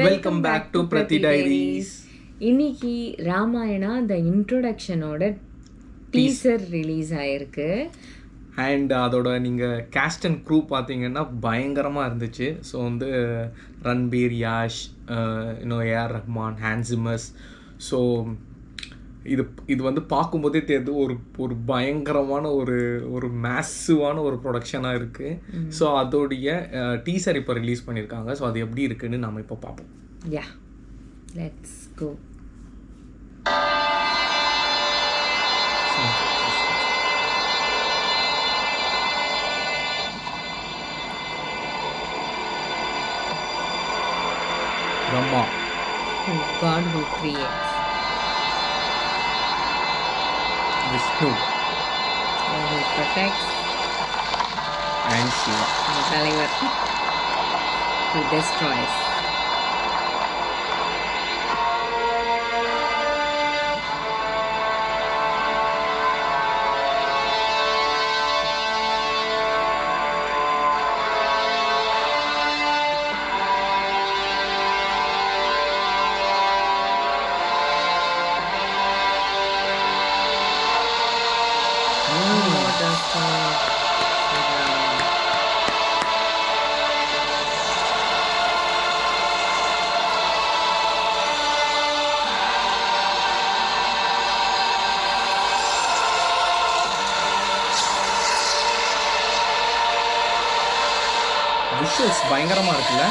Welcome back to பிரதி diaries. இன்னைக்கு ராமாயணா த இன்ட்ரோடக்ஷனோட teaser release ஆயிருக்கு. அண்ட் அதோட நீங்கள் கேஸ்ட் அண்ட் க்ரூ பார்த்தீங்கன்னா பயங்கரமாக இருந்துச்சு. ஸோ வந்து ரன்பீர், யாஷ், இன்னும் ஏஆர் ரஹ்மான், ஹான்சிமஸ். ஸோ இது வந்து பார்க்கும்போதே தெரியுது ஒரு பயங்கரமான ஒரு மேசிவான ஒரு ப்ரொடக்ஷனாக இருக்குது. ஸோ அதோடைய டீசர் இப்போ ரிலீஸ் பண்ணியிருக்காங்க. ஸோ அது எப்படி இருக்குன்னு நம்ம இப்போ பார்ப்போம். Yeah, let's go. Brahma, God who creates. Vishnu, Who protects. and Shiva. The தலைவர் who destroys. விஷுவல்ஸ் பயங்கரமாக இருக்குல்ல.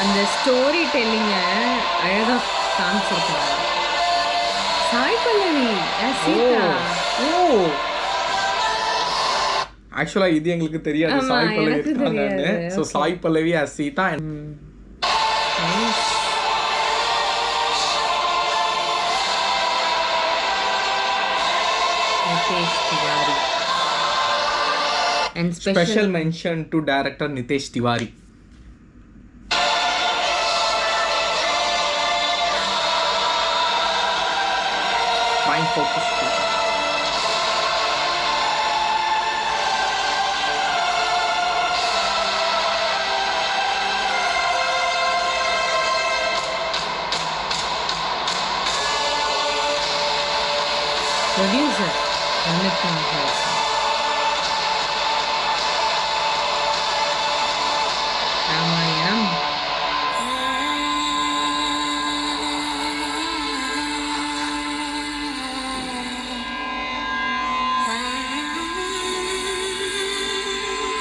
அந்த ஸ்டோரி டெல்லிங்கை அழகாக காமிச்சிருக்காங்க. சாய் பல்லவி as சீதா. ஆக்சுவலாக இது எங்களுக்கு தெரியாது. ஆமா, சாய் பல்லவி எனக்கு இருக்காங்கன்னு. தெரியாது. So Sai Pallavi as Sita. Nice. Nitesh Tiwari. And special mention to director Nitesh Tiwari. Prime focus. producer Amit Nagar. Ramayana.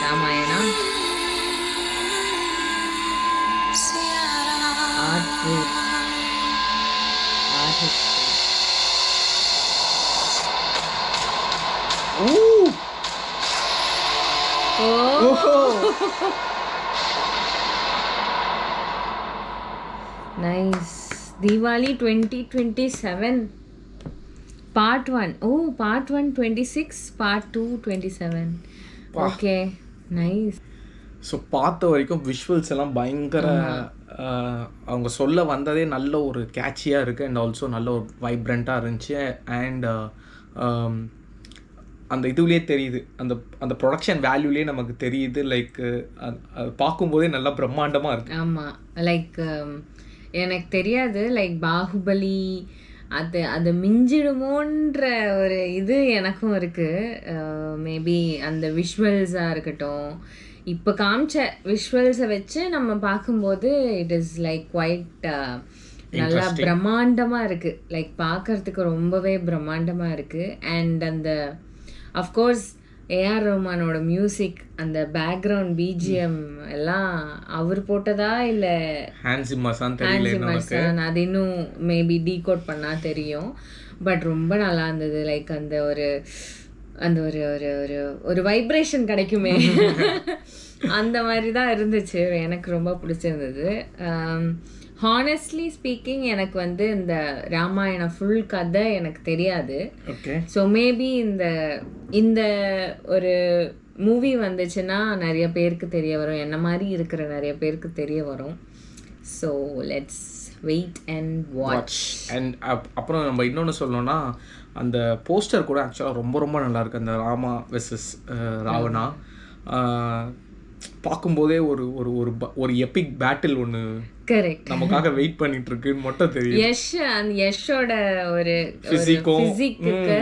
Ramayana art group artist. Nice. Diwali 2027 Part 1. Oh, Part 1 26, Part 2 27. Okay, nice. So பார்த்த வரைக்கும் விஷுவல்ஸ் எல்லாம் பயங்கர அவங்க சொல்ல வந்ததே நல்ல ஒரு கேட்சியாக இருக்குது. அண்ட் ஆல்சோ நல்ல ஒரு வைப்ரண்ட்டாக இருந்துச்சு. அண்ட் அந்த இதுலேயே தெரியுது, அந்த அந்த ப்ரொடக்ஷன் வேல்யூலேயே நமக்கு தெரியுது. லைக் அது பார்க்கும்போதே நல்லா பிரம்மாண்டமாக இருக்குது. ஆமாம், லைக் எனக்கு தெரியாது, லைக் பாகுபலி அது மிஞ்சிடுமோன்ற ஒரு இது எனக்கும் இருக்குது. மேபி அந்த விஷுவல்ஸாக இருக்கட்டும், இப்போ காமிச்ச விஷுவல்ஸை வச்சு நம்ம பார்க்கும்போது இட் இஸ் லைக் குவைட் நல்லா பிரம்மாண்டமாக இருக்குது. லைக் பார்க்கறதுக்கு ரொம்பவே பிரம்மாண்டமாக இருக்குது. அண்ட் அந்த அஃப்கோர்ஸ் ஏஆர் ரஹ்மானோட மியூசிக், அந்த பேக்ரவுண்ட் பிஜிஎம் எல்லாம் அவர் போட்டதா இல்லை ஹான்சிமஸான் அது இன்னும் மேபி டீகோட் பண்ணால் தெரியும். பட் ரொம்ப நல்லா இருந்தது. லைக் அந்த ஒரு ஒரு ஒரு ஒரு வைப்ரேஷன் கிடைக்குமே, அந்த மாதிரி தான் இருந்துச்சு. எனக்கு ரொம்ப பிடிச்சிருந்தது. ஹானஸ்ட்லி ஸ்பீக்கிங், எனக்கு வந்து இந்த ராமாயண ஃபுல் கதை எனக்கு தெரியாது. ஸோ மேபி இந்த ஒரு மூவி வந்துச்சுன்னா நிறைய பேருக்கு தெரிய வரும், என்ன மாதிரி இருக்கிற நிறைய பேருக்கு தெரிய வரும். So let's wait and watch. And அப்புறம் நம்ம இன்னொன்று சொல்லணும்னா, அந்த போஸ்டர் கூட ஆக்சுவலாக ரொம்ப ரொம்ப நல்லாயிருக்கு. அந்த ராமா வெர்சஸ் ராவணா பார்க்கும்போதே ஒரு ஒரு ஒரு எபிக் பேட்டில் ஒன்று கரெக்ட். நமக்காக வெயிட் பண்ணிட்டு இருக்குன்னு மட்டும் தெரியும். அந்த யஷோட ஒரு Physique-ம், பிசிக்கு perfect-ஆ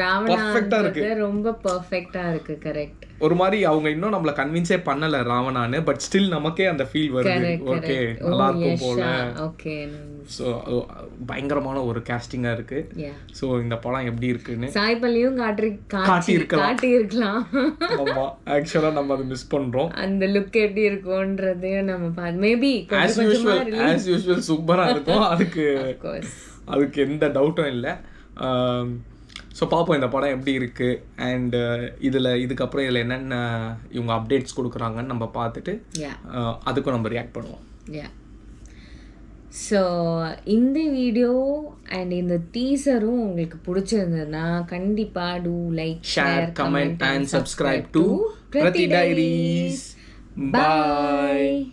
ராவணா இருக்கு. ரொம்ப பெர்ஃபெக்ட்டா இருக்கு. கரெக்ட். ஒரு மாதிரி அவங்க இன்னும் நம்மள கன்வின்ஸே பண்ணல ராவணான்னு, பட் ஸ்டில் நமக்கே அந்த ஃபீல் வருது. Correct okay correct. நல்லா இருக்கும் போல. ஓகே. ஸோ பயங்கரமான ஒரு கேஸ்டிங்கா இருக்கு. ஸோ இந்த படம் எப்படி இருக்குன்னு சாய் பல்லியும் காட்டி இருக்கலாம். ஆமா, ஆக்சுவலா நம்ம அதை மிஸ் பண்றோம். அந்த லுக் எப்படி இருக்கும்ன்றதையும் நம்ம பார்த்து மேபி ஆஸ் யூஷுவல் சூப்பரா இருக்கும். அதுக்கு எந்த டவுட்டும் இல்லை. ஸோ பார்ப்போம் இந்த படம் எப்படி இருக்குது அண்ட் இதுக்கப்புறம் இதில் என்னென்ன இவங்க அப்டேட்ஸ் கொடுக்குறாங்கன்னு நம்ம பார்த்துட்டு அதுக்கும் நம்ம ரியாக்ட் பண்ணுவோம். ஸோ இந்த வீடியோ அண்ட் இந்த டீசரும் உங்களுக்கு பிடிச்சிருந்ததுன்னா கண்டிப்பாக do like, share, comment and subscribe to Prathi Diaries. Bye.